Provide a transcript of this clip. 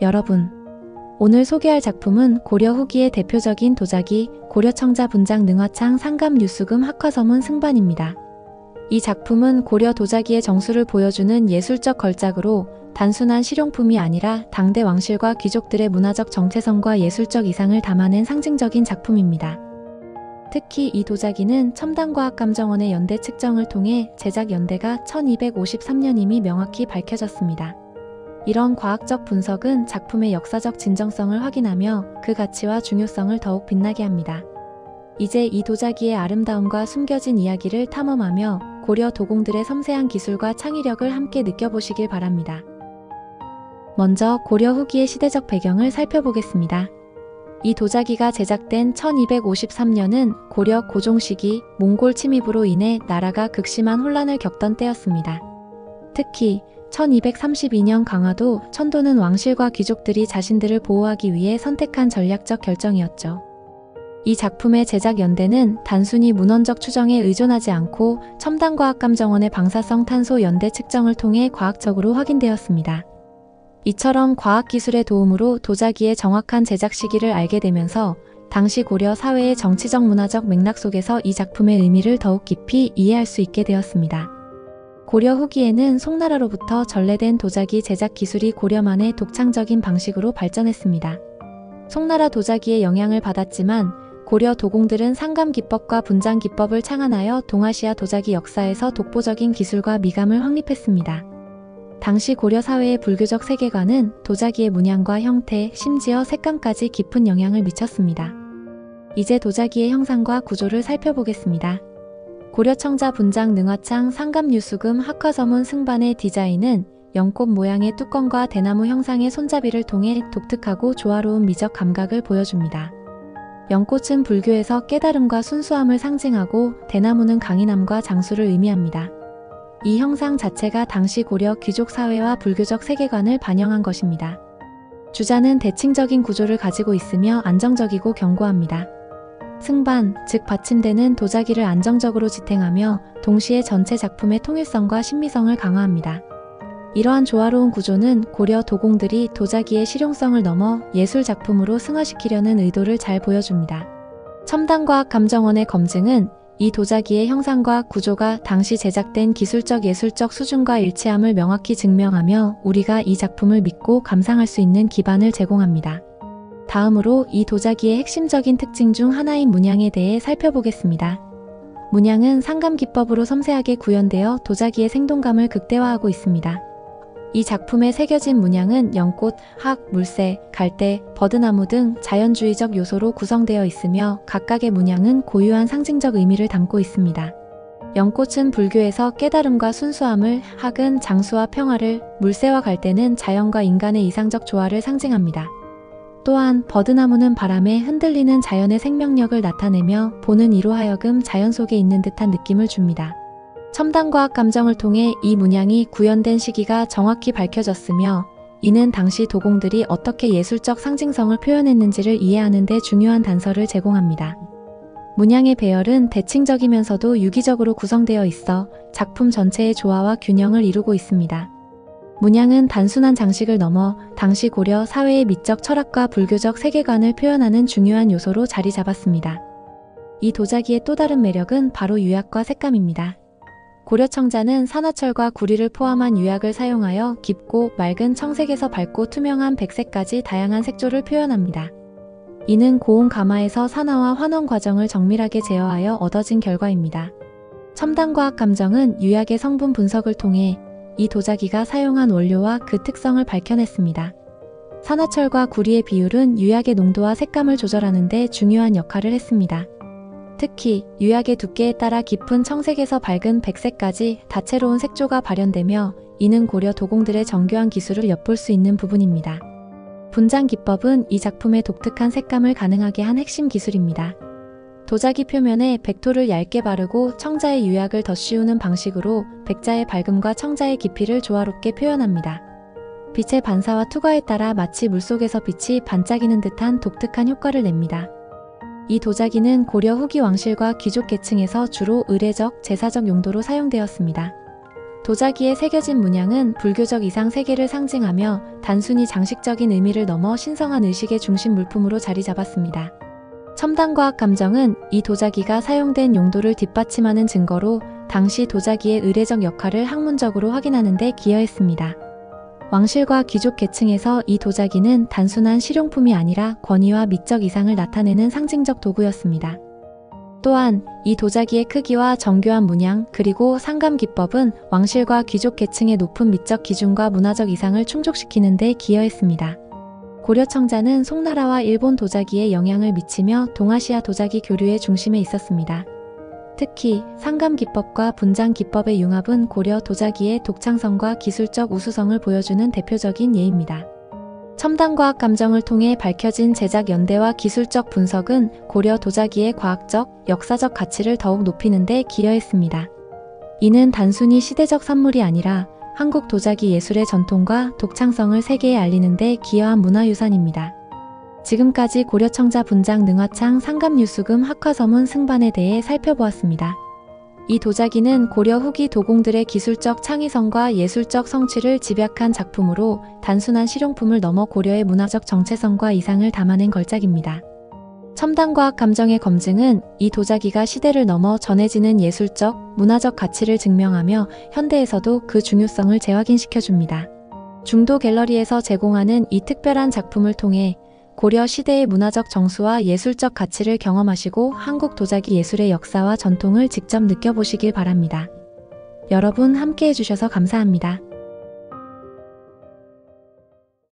여러분, 오늘 소개할 작품은 고려 후기의 대표적인 도자기 고려청자 분장 능화창 상감 유수금 학화서문 승반입니다. 이 작품은 고려 도자기의 정수를 보여주는 예술적 걸작으로 단순한 실용품이 아니라 당대 왕실과 귀족들의 문화적 정체성과 예술적 이상을 담아낸 상징적인 작품입니다. 특히 이 도자기는 첨단과학감정원의 연대 측정을 통해 제작 연대가 1253년임이 명확히 밝혀졌습니다. 이런 과학적 분석은 작품의 역사적 진정성을 확인하며 그 가치와 중요성을 더욱 빛나게 합니다. 이제 이 도자기의 아름다움과 숨겨진 이야기를 탐험하며 고려 도공들의 섬세한 기술과 창의력을 함께 느껴보시길 바랍니다. 먼저 고려 후기의 시대적 배경을 살펴보겠습니다. 이 도자기가 제작된 1253년은 고려 고종 시기 몽골 침입으로 인해 나라가 극심한 혼란을 겪던 때였습니다. 특히 1232년 강화도 천도는 왕실과 귀족들이 자신들을 보호하기 위해 선택한 전략적 결정이었죠. 이 작품의 제작 연대는 단순히 문헌적 추정에 의존하지 않고 첨단과학감정원의 방사성 탄소 연대 측정을 통해 과학적으로 확인되었습니다. 이처럼 과학기술의 도움으로 도자기의 정확한 제작 시기를 알게 되면서 당시 고려 사회의 정치적 문화적 맥락 속에서 이 작품의 의미를 더욱 깊이 이해할 수 있게 되었습니다. 고려 후기에는 송나라로부터 전래된 도자기 제작 기술이 고려만의 독창적인 방식으로 발전했습니다. 송나라 도자기의 영향을 받았지만 고려 도공들은 상감 기법과 분장 기법을 창안하여 동아시아 도자기 역사에서 독보적인 기술과 미감을 확립했습니다. 당시 고려 사회의 불교적 세계관은 도자기의 문양과 형태, 심지어 색감까지 깊은 영향을 미쳤습니다. 이제 도자기의 형상과 구조를 살펴보겠습니다. 고려청자 분장 능화창 상감 유수금 학화서문 승반의 디자인은 연꽃 모양의 뚜껑과 대나무 형상의 손잡이를 통해 독특하고 조화로운 미적 감각을 보여줍니다. 연꽃은 불교에서 깨달음과 순수함을 상징하고 대나무는 강인함과 장수를 의미합니다. 이 형상 자체가 당시 고려 귀족 사회와 불교적 세계관을 반영한 것입니다. 주자는 대칭적인 구조를 가지고 있으며 안정적이고 견고합니다. 승반, 즉 받침대는 도자기를 안정적으로 지탱하며 동시에 전체 작품의 통일성과 신미성을 강화합니다. 이러한 조화로운 구조는 고려 도공들이 도자기의 실용성을 넘어 예술 작품으로 승화시키려는 의도를 잘 보여줍니다. 첨단과학감정원의 검증은 이 도자기의 형상과 구조가 당시 제작된 기술적 예술적 수준과 일치함을 명확히 증명하며 우리가 이 작품을 믿고 감상할 수 있는 기반을 제공합니다. 다음으로 이 도자기의 핵심적인 특징 중 하나인 문양에 대해 살펴보겠습니다. 문양은 상감 기법으로 섬세하게 구현되어 도자기의 생동감을 극대화하고 있습니다. 이 작품에 새겨진 문양은 연꽃, 학, 물새, 갈대, 버드나무 등 자연주의적 요소로 구성되어 있으며 각각의 문양은 고유한 상징적 의미를 담고 있습니다. 연꽃은 불교에서 깨달음과 순수함을, 학은 장수와 평화를, 물새와 갈대는 자연과 인간의 이상적 조화를 상징합니다. 또한 버드나무는 바람에 흔들리는 자연의 생명력을 나타내며 보는 이로 하여금 자연 속에 있는 듯한 느낌을 줍니다. 첨단과학 감정을 통해 이 문양이 구현된 시기가 정확히 밝혀졌으며 이는 당시 도공들이 어떻게 예술적 상징성을 표현했는지를 이해하는 데 중요한 단서를 제공합니다. 문양의 배열은 대칭적이면서도 유기적으로 구성되어 있어 작품 전체의 조화와 균형을 이루고 있습니다. 문양은 단순한 장식을 넘어 당시 고려 사회의 미적 철학과 불교적 세계관을 표현하는 중요한 요소로 자리 잡았습니다. 이 도자기의 또 다른 매력은 바로 유약과 색감입니다. 고려청자는 산화철과 구리를 포함한 유약을 사용하여 깊고 맑은 청색에서 밝고 투명한 백색까지 다양한 색조를 표현합니다. 이는 고온 가마에서 산화와 환원 과정을 정밀하게 제어하여 얻어진 결과입니다. 첨단과학 감정은 유약의 성분 분석을 통해 이 도자기가 사용한 원료와 그 특성을 밝혀냈습니다. 산화철과 구리의 비율은 유약의 농도와 색감을 조절하는 데 중요한 역할을 했습니다. 특히 유약의 두께에 따라 깊은 청색에서 밝은 백색까지 다채로운 색조가 발현되며 이는 고려 도공들의 정교한 기술을 엿볼 수 있는 부분입니다. 분장 기법은 이 작품의 독특한 색감을 가능하게 한 핵심 기술입니다. 도자기 표면에 백토를 얇게 바르고 청자의 유약을 덧씌우는 방식으로 백자의 밝음과 청자의 깊이를 조화롭게 표현합니다. 빛의 반사와 투과에 따라 마치 물속에서 빛이 반짝이는 듯한 독특한 효과를 냅니다. 이 도자기는 고려 후기 왕실과 귀족 계층에서 주로 의례적, 제사적 용도로 사용되었습니다. 도자기에 새겨진 문양은 불교적 이상 세계를 상징하며 단순히 장식적인 의미를 넘어 신성한 의식의 중심 물품으로 자리 잡았습니다. 첨단과학 감정은 이 도자기가 사용된 용도를 뒷받침하는 증거로 당시 도자기의 의례적 역할을 학문적으로 확인하는 데 기여했습니다. 왕실과 귀족 계층에서 이 도자기는 단순한 실용품이 아니라 권위와 미적 이상을 나타내는 상징적 도구였습니다. 또한 이 도자기의 크기와 정교한 문양 그리고 상감 기법은 왕실과 귀족 계층의 높은 미적 기준과 문화적 이상을 충족시키는 데 기여했습니다. 고려 청자는 송나라와 일본 도자기에 영향을 미치며 동아시아 도자기 교류의 중심에 있었습니다. 특히 상감 기법과 분장 기법의 융합은 고려 도자기의 독창성과 기술적 우수성을 보여주는 대표적인 예입니다. 첨단과학 감정을 통해 밝혀진 제작 연대와 기술적 분석은 고려 도자기의 과학적, 역사적 가치를 더욱 높이는 데 기여했습니다. 이는 단순히 시대적 산물이 아니라 한국 도자기 예술의 전통과 독창성을 세계에 알리는 데 기여한 문화유산입니다. 지금까지 고려 청자 분장 능화창 상감 유수금 학화서문 승반에 대해 살펴보았습니다. 이 도자기는 고려 후기 도공들의 기술적 창의성과 예술적 성취를 집약한 작품으로 단순한 실용품을 넘어 고려의 문화적 정체성과 이상을 담아낸 걸작입니다. 첨단과학 감정의 검증은 이 도자기가 시대를 넘어 전해지는 예술적, 문화적 가치를 증명하며 현대에서도 그 중요성을 재확인시켜줍니다. 중도 갤러리에서 제공하는 이 특별한 작품을 통해 고려 시대의 문화적 정수와 예술적 가치를 경험하시고 한국 도자기 예술의 역사와 전통을 직접 느껴보시길 바랍니다. 여러분 함께 해주셔서 감사합니다.